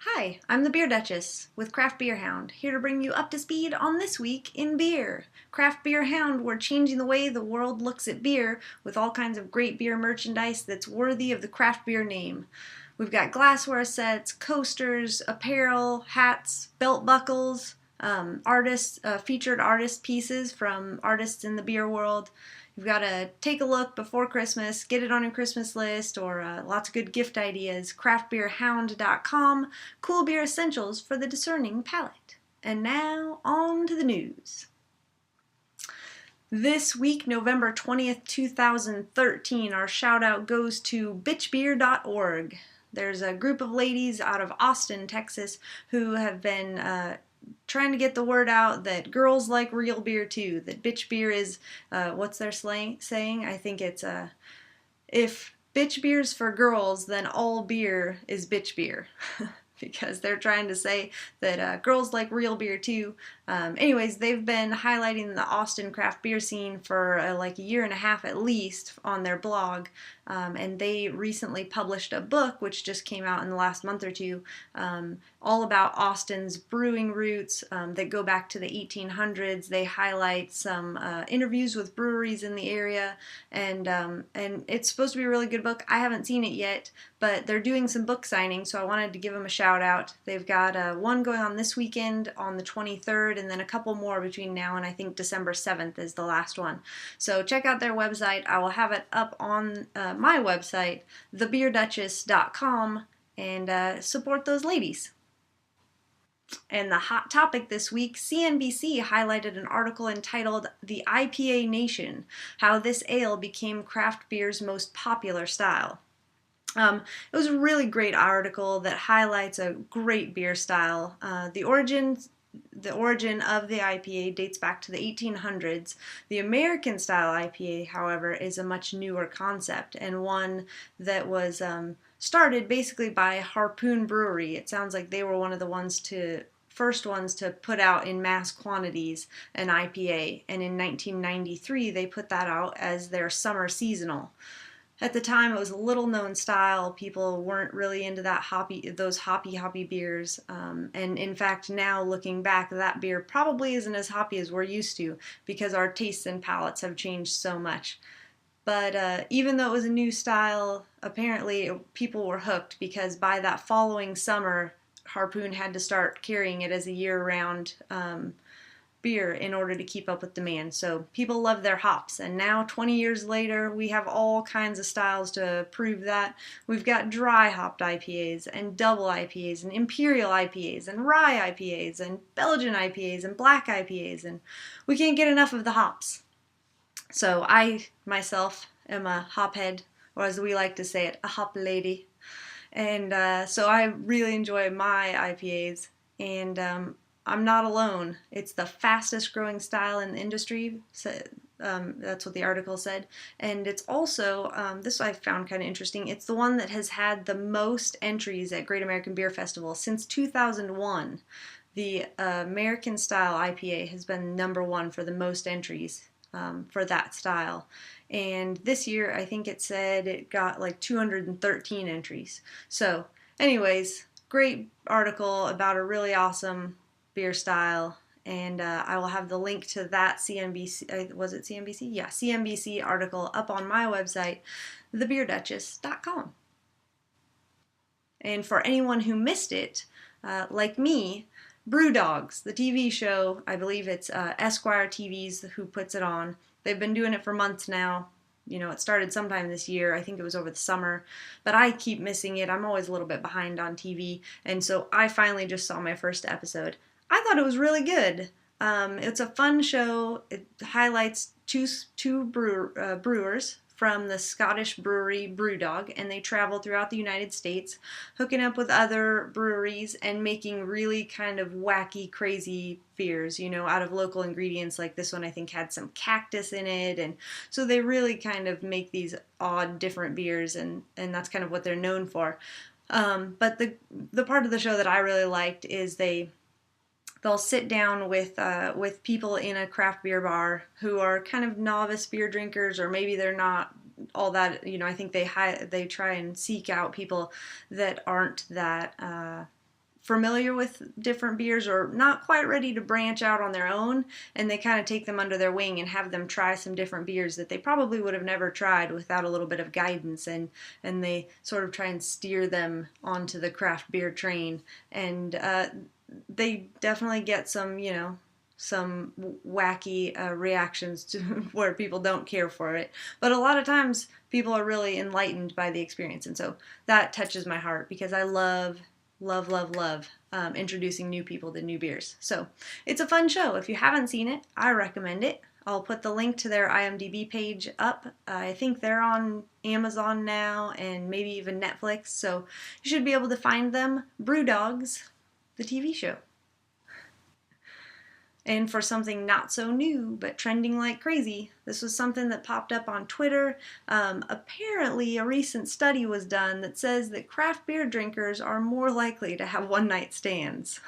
Hi, I'm the Beer Duchess with Craft Beer Hound, here to bring you up to speed on this week in beer. Craft Beer Hound, we're changing the way the world looks at beer with all kinds of great beer merchandise that's worthy of the craft beer name. We've got glassware sets, coasters, apparel, hats, belt buckles, featured artist pieces from artists in the beer world. You've got to take a look before Christmas, get it on your Christmas list, or lots of good gift ideas. Craftbeerhound.com, cool beer essentials for the discerning palate. And now, on to the news. This week, November 20th, 2013, our shout out goes to bitchbeer.org. There's a group of ladies out of Austin, Texas, who have been trying to get the word out that girls like real beer too, that bitch beer is, what's their saying? I think it's, if bitch beer's for girls, then all beer is bitch beer. Because they're trying to say that girls like real beer too. Anyways, they've been highlighting the Austin craft beer scene for like a year and a half at least on their blog. And they recently published a book, which just came out in the last month or two, all about Austin's brewing roots that go back to the 1800s. They highlight some interviews with breweries in the area, and it's supposed to be a really good book. I haven't seen it yet, but they're doing some book signings, so I wanted to give them a shout out. They've got one going on this weekend on the 23rd, and then a couple more between now and I think December 7th is the last one. So check out their website. I will have it up on my website, thebeerduchess.com, and support those ladies. And the hot topic this week, CNBC highlighted an article entitled The IPA Nation, How This Ale Became Craft Beer's Most Popular Style. It was a really great article that highlights a great beer style. The origin of the IPA dates back to the 1800s. The American style IPA, however, is a much newer concept, and one that was started basically by Harpoon Brewery. It sounds like they were one of the first ones to put out in mass quantities an IPA, and in 1993 they put that out as their summer seasonal. At the time, it was a little known style. People weren't really into those hoppy beers. And in fact, now looking back, that beer probably isn't as hoppy as we're used to because our tastes and palates have changed so much. But even though it was a new style, apparently people were hooked because by that following summer, Harpoon had to start carrying it as a year-round beer in order to keep up with demand. So people love their hops, and now 20 years later we have all kinds of styles to prove that. We've got dry hopped IPAs and double IPAs and imperial IPAs and rye IPAs and Belgian IPAs and black IPAs, and we can't get enough of the hops. So I myself am a hophead, or as we like to say it, a hop lady, and so I really enjoy my IPAs, and I'm not alone. It's the fastest growing style in the industry. So, that's what the article said. And it's also, this I found kind of interesting, it's the one that has had the most entries at Great American Beer Festival since 2001. The American style IPA has been #1 for the most entries for that style. And this year, I think it said it got like 213 entries. So anyways, great article about a really awesome beer style, and I will have the link to that CNBC, was it CNBC? Yeah, CNBC article up on my website, thebeerduchess.com. And for anyone who missed it, like me, Brew Dogs, the TV show, I believe it's Esquire TV's who puts it on. They've been doing it for months now. You know, it started sometime this year. I think it was over the summer, but I keep missing it. I'm always a little bit behind on TV, and so I finally just saw my first episode. I thought it was really good. It's a fun show. It highlights two brewers from the Scottish brewery Brew Dog, and they travel throughout the United States, hooking up with other breweries and making really kind of wacky, crazy beers, you know, out of local ingredients. Like this one I think had some cactus in it, and so they really kind of make these odd, different beers, and that's kind of what they're known for. But the part of the show that I really liked is they'll sit down with people in a craft beer bar who are kind of novice beer drinkers, or maybe they're not all that, you know, I think they try and seek out people that aren't that familiar with different beers or not quite ready to branch out on their own, and they kind of take them under their wing and have them try some different beers that they probably would have never tried without a little bit of guidance, and they sort of try and steer them onto the craft beer train, and they definitely get some, you know, some wacky reactions to where people don't care for it, but a lot of times people are really enlightened by the experience, and so that touches my heart because I love introducing new people to new beers. So it's a fun show. If you haven't seen it, I recommend it. I'll put the link to their IMDb page up. I think they're on Amazon now and maybe even Netflix, so you should be able to find them. Brew Dogs, the TV show. And for something not so new, but trending like crazy, this was something that popped up on Twitter. Apparently, a recent study was done that says that craft beer drinkers are more likely to have one-night stands.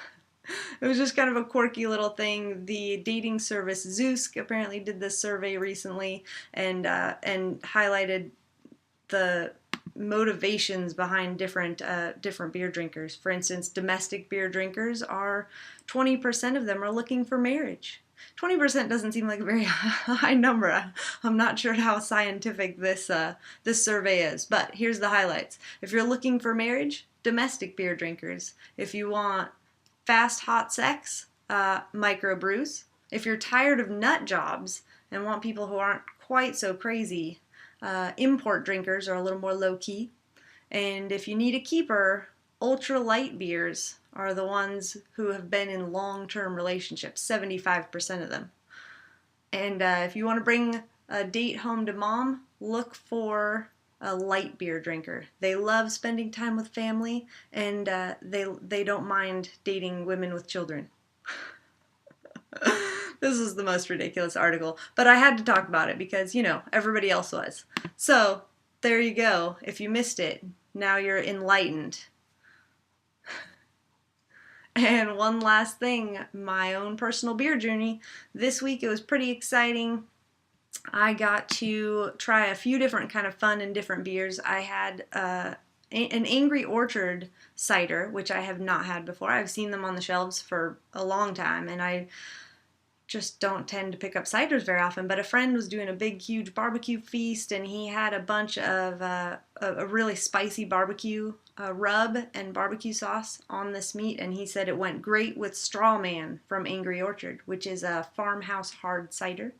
It was just kind of a quirky little thing. The dating service Zoosk apparently did this survey recently and highlighted the motivations behind different beer drinkers. For instance, domestic beer drinkers are 20% of them are looking for marriage. 20% doesn't seem like a very high number. I'm not sure how scientific this survey is, but here's the highlights. If you're looking for marriage, domestic beer drinkers. If you want fast, hot sex, microbrews. If you're tired of nut jobs and want people who aren't quite so crazy, import drinkers are a little more low-key. And if you need a keeper, ultra-light beers are the ones who have been in long-term relationships, 75% of them. And if you want to bring a date home to mom, look for a light beer drinker. They love spending time with family, and they don't mind dating women with children. This is the most ridiculous article, but I had to talk about it because, you know, everybody else was. So, there you go. If you missed it, now you're enlightened. And one last thing, my own personal beer journey. This week it was pretty exciting. I got to try a few different kind of fun and different beers. I had an Angry Orchard cider, which I have not had before. I've seen them on the shelves for a long time, and I just don't tend to pick up ciders very often, but a friend was doing a big, huge barbecue feast, and he had a bunch of a really spicy barbecue rub and barbecue sauce on this meat, and he said it went great with Straw Man from Angry Orchard, which is a farmhouse hard cider,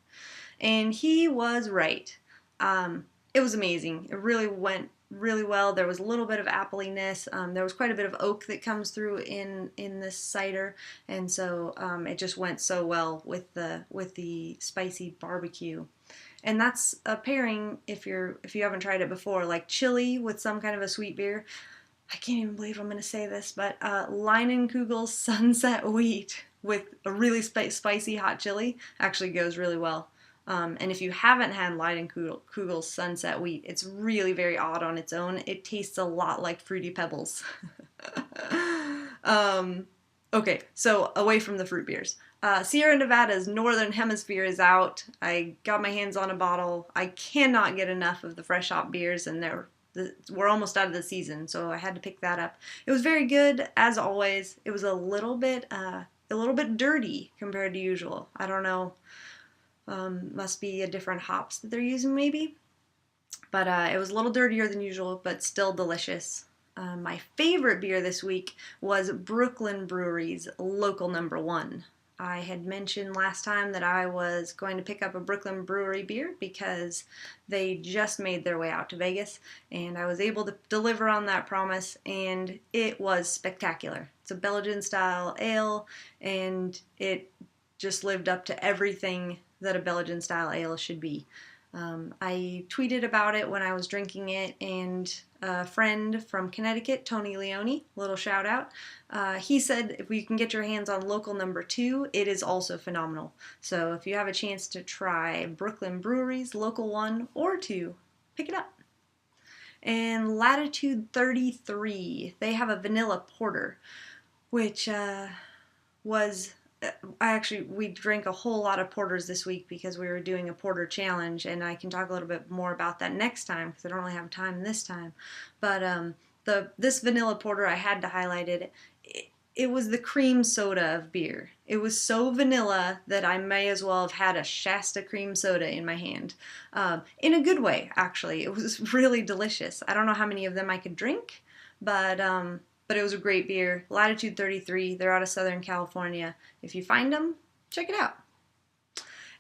and he was right. It was amazing. It really went really well. There was a little bit of appleiness. There was quite a bit of oak that comes through in this cider, and so it just went so well with the spicy barbecue. And that's a pairing if you haven't tried it before, like chili with some kind of a sweet beer. I can't even believe I'm going to say this, but Leinenkugel's Sunset Wheat with a really spicy hot chili actually goes really well. And if you haven't had Leinenkugel's Sunset Wheat, it's really very odd on its own. It tastes a lot like Fruity Pebbles. Okay, so away from the fruit beers. Sierra Nevada's Northern Hemisphere is out. I got my hands on a bottle. I cannot get enough of the fresh hop beers, and we're almost out of the season, so I had to pick that up. It was very good, as always. It was a little bit dirty compared to usual. I don't know. Must be a different hops that they're using maybe. But it was a little dirtier than usual, but still delicious. My favorite beer this week was Brooklyn Brewery's Local Number 1. I had mentioned last time that I was going to pick up a Brooklyn Brewery beer because they just made their way out to Vegas, and I was able to deliver on that promise, and it was spectacular. It's a Belgian-style ale, and it just lived up to everything that a Belgian-style ale should be. I tweeted about it when I was drinking it, and a friend from Connecticut, Tony Leone, little shout out, he said if you can get your hands on Local Number 2, it is also phenomenal. So if you have a chance to try Brooklyn Brewery's Local 1 or 2, pick it up. And Latitude 33, they have a vanilla porter, which we drank a whole lot of porters this week because we were doing a porter challenge, and I can talk a little bit more about that next time because I don't really have time this time. But this vanilla porter, I had to highlight it. it was the cream soda of beer. It was so vanilla that I may as well have had a Shasta cream soda in my hand. In a good way, actually. It was really delicious. I don't know how many of them I could drink, but it was a great beer. Latitude 33, they're out of Southern California. If you find them, check it out.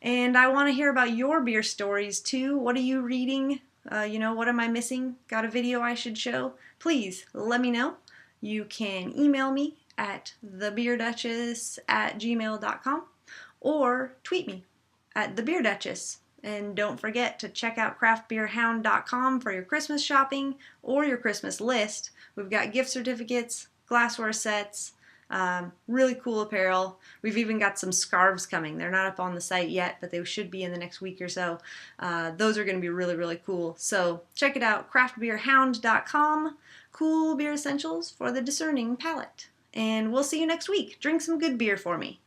And I want to hear about your beer stories too. What are you reading? What am I missing? Got a video I should show? Please let me know. You can email me at thebeerduchess@gmail.com or tweet me at thebeerduchess. And don't forget to check out craftbeerhound.com for your Christmas shopping or your Christmas list. We've got gift certificates, glassware sets, really cool apparel. We've even got some scarves coming. They're not up on the site yet, but they should be in the next week or so. Those are going to be really, really cool. So check it out, craftbeerhound.com. Cool beer essentials for the discerning palate. And we'll see you next week. Drink some good beer for me.